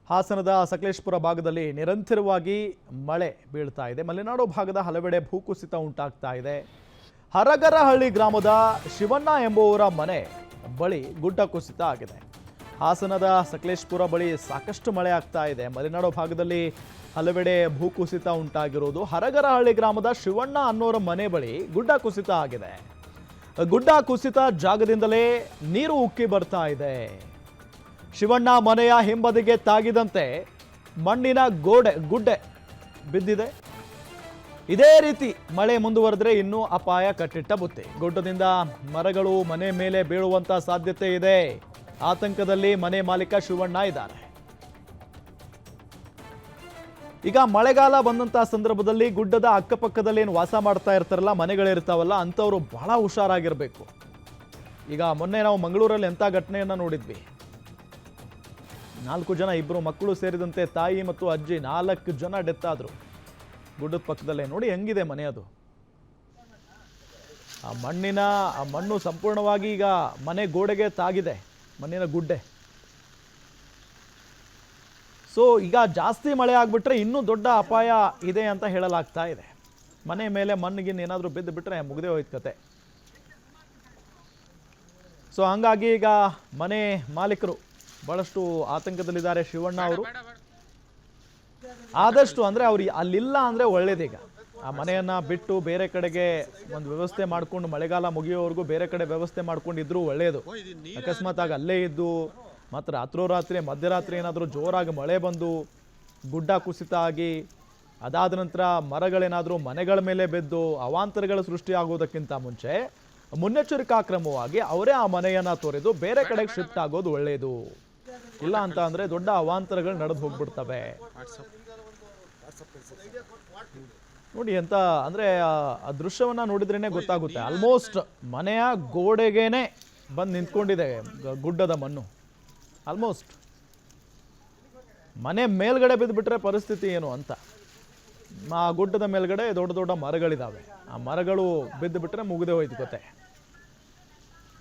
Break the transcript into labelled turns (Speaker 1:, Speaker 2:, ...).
Speaker 1: ಹಾಸನದ ಸಕಲೇಶಪುರ ಭಾಗದಲ್ಲಿ ನಿರಂತರವಾಗಿ ಮಳೆ ಬೀಳ್ತಾ ಇದೆ. ಮಲೆನಾಡು ಭಾಗದ ಹಲವೆಡೆ ಭೂಕುಸಿತ ಉಂಟಾಗ್ತಾ ಇದೆ. ಹರಗರಹಳ್ಳಿ ಗ್ರಾಮದ ಶಿವಣ್ಣ ಎಂಬುವರ ಮನೆ ಬಳಿ ಗುಡ್ಡ ಕುಸಿತ ಆಗಿದೆ. ಹಾಸನದ ಸಕಲೇಶಪುರ ಬಳಿ ಸಾಕಷ್ಟು ಮಳೆ ಆಗ್ತಾ ಇದೆ. ಮಲೆನಾಡು ಭಾಗದಲ್ಲಿ ಹಲವೆಡೆ ಭೂಕುಸಿತ ಉಂಟಾಗಿರುವುದು. ಹರಗರಹಳ್ಳಿ ಗ್ರಾಮದ ಶಿವಣ್ಣ ಅನ್ನೋರ ಮನೆ ಬಳಿ ಗುಡ್ಡ ಕುಸಿತ ಆಗಿದೆ. ಗುಡ್ಡ ಕುಸಿತ ಜಾಗದಿಂದಲೇ ನೀರು ಉಕ್ಕಿ ಬರ್ತಾ ಇದೆ. ಶಿವಣ್ಣ ಮನೆಯ ಹಿಂಬದಿಗೆ ತಾಗಿದಂತೆ ಮಣ್ಣಿನ ಗುಡ್ಡೆ ಬಿದ್ದಿದೆ. ಇದೇ ರೀತಿ ಮಳೆ ಮುಂದುವರೆದ್ರೆ ಇನ್ನೂ ಅಪಾಯ ಕಟ್ಟಿಟ್ಟ ಬುತ್ತಿ. ಗುಡ್ಡದಿಂದ ಮರಗಳು ಮನೆ ಮೇಲೆ ಬೀಳುವಂತ ಸಾಧ್ಯತೆ ಇದೆ. ಆತಂಕದಲ್ಲಿ ಮನೆ ಮಾಲೀಕ ಶಿವಣ್ಣ ಇದ್ದಾರೆ. ಈಗ ಮಳೆಗಾಲ ಬಂದಂತ ಸಂದರ್ಭದಲ್ಲಿ ಗುಡ್ಡದ ಅಕ್ಕಪಕ್ಕದಲ್ಲಿ ಏನು ವಾಸ ಮಾಡ್ತಾ ಇರ್ತಾರಲ್ಲ, ಮನೆಗಳಿರ್ತಾವಲ್ಲ, ಅಂಥವ್ರು ಬಹಳ ಹುಷಾರಾಗಿರ್ಬೇಕು. ಈಗ ಮೊನ್ನೆ ನಾವು ಮಂಗಳೂರಲ್ಲಿ ಎಂಥ ಘಟನೆಯನ್ನ ನೋಡಿದ್ವಿ. 4 ಜನ, 2 ಮಕ್ಕಳು ಸೇರಿದಂತೆ ತಾಯಿ ಮತ್ತು ಅಜ್ಜಿ 4 ಜನ ಡೆತ್ ಆದ್ರು ಗುಡ್ಡದ ಪಕ್ಕದಲ್ಲೇ. ನೋಡಿ ಹೆಂಗಿದೆ ಮನೆ ಅದು. ಆ ಮಣ್ಣು ಸಂಪೂರ್ಣವಾಗಿ ಈಗ ಮನೆ ಗೋಡೆಗೆ ತಾಗಿದೆ, ಮಣ್ಣಿನ ಗುಡ್ಡೆ. ಸೊ ಈಗ ಜಾಸ್ತಿ ಮಳೆ ಆಗ್ಬಿಟ್ರೆ ಇನ್ನೂ ದೊಡ್ಡ ಅಪಾಯ ಇದೆ ಅಂತ ಹೇಳಲಾಗ್ತಾ ಇದೆ. ಮನೆ ಮೇಲೆ ಮಣ್ಣಿಗಿನ್ನ ಏನಾದರೂ ಬಿದ್ದು ಬಿಟ್ರೆ ಮುಗ್ದೇ ಹೋಯ್ತು ಕತೆ. ಸೊ ಹಂಗಾಗಿ ಈಗ ಮನೆ ಮಾಲೀಕರು ಬಹಳಷ್ಟು ಆತಂಕದಲ್ಲಿದ್ದಾರೆ. ಶಿವಣ್ಣ ಅವರು ಆದಷ್ಟು ಅಂದ್ರೆ ಅವ್ರು ಅಲ್ಲಿಲ್ಲ ಅಂದ್ರೆ ಒಳ್ಳೇದೀಗ. ಆ ಮನೆಯನ್ನ ಬಿಟ್ಟು ಬೇರೆ ಕಡೆಗೆ ಒಂದು ವ್ಯವಸ್ಥೆ ಮಾಡ್ಕೊಂಡು ಮಳೆಗಾಲ ಮುಗಿಯೋವರೆಗೂ ಬೇರೆ ಕಡೆ ವ್ಯವಸ್ಥೆ ಮಾಡ್ಕೊಂಡಿದ್ರು ಒಳ್ಳೆಯದು. ಅಕಸ್ಮಾತ್ ಆಗಿ ಅಲ್ಲೇ ಇದ್ದು ಮತ್ತು ರಾತ್ರೋರಾತ್ರಿ ಮಧ್ಯರಾತ್ರಿ ಏನಾದರೂ ಜೋರಾಗಿ ಮಳೆ ಬಂದು ಗುಡ್ಡ ಕುಸಿತ ಆಗಿ ಅದಾದ ನಂತರ ಮರಗಳೇನಾದರೂ ಮನೆಗಳ ಮೇಲೆ ಬಿದ್ದು ಅವಾಂತರಗಳ ಸೃಷ್ಟಿ ಆಗೋದಕ್ಕಿಂತ ಮುಂಚೆ ಮುನ್ನೆಚ್ಚರಿಕಾ ಕ್ರಮವಾಗಿ ಅವರೇ ಆ ಮನೆಯನ್ನ ತೊರೆದು ಬೇರೆ ಕಡೆಗೆ ಶಿಫ್ಟ್ ಆಗೋದು ಒಳ್ಳೆಯದು. ಇಲ್ಲ ಅಂತ ಅಂದ್ರೆ ದೊಡ್ಡ ಅವಾಂತರಗಳು ನಡೆದು ಹೋಗ್ಬಿಡ್ತವೆ. ನೋಡಿ ಎಂತ ಅಂದ್ರೆ ಆ ದೃಶ್ಯವನ್ನ ನೋಡಿದ್ರೇನೆ ಗೊತ್ತಾಗುತ್ತೆ. ಆಲ್ಮೋಸ್ಟ್ ಮನೆಯ ಗೋಡೆಗೇನೆ ಬಂದು ನಿಂತ್ಕೊಂಡಿದೆ ಗುಡ್ಡದ ಮಣ್ಣು. ಆಲ್ಮೋಸ್ಟ್ ಮನೆ ಮೇಲ್ಗಡೆ ಬಿದ್ದುಬಿಟ್ರೆ ಪರಿಸ್ಥಿತಿ ಏನು ಅಂತ. ಆ ಗುಡ್ಡದ ಮೇಲ್ಗಡೆ ದೊಡ್ಡ ದೊಡ್ಡ ಮರಗಳಿದಾವೆ. ಆ ಮರಗಳು ಬಿದ್ದು ಬಿಟ್ರೆ ಮುಗಿದೇ ಹೋಯ್ತು ಕತೆ.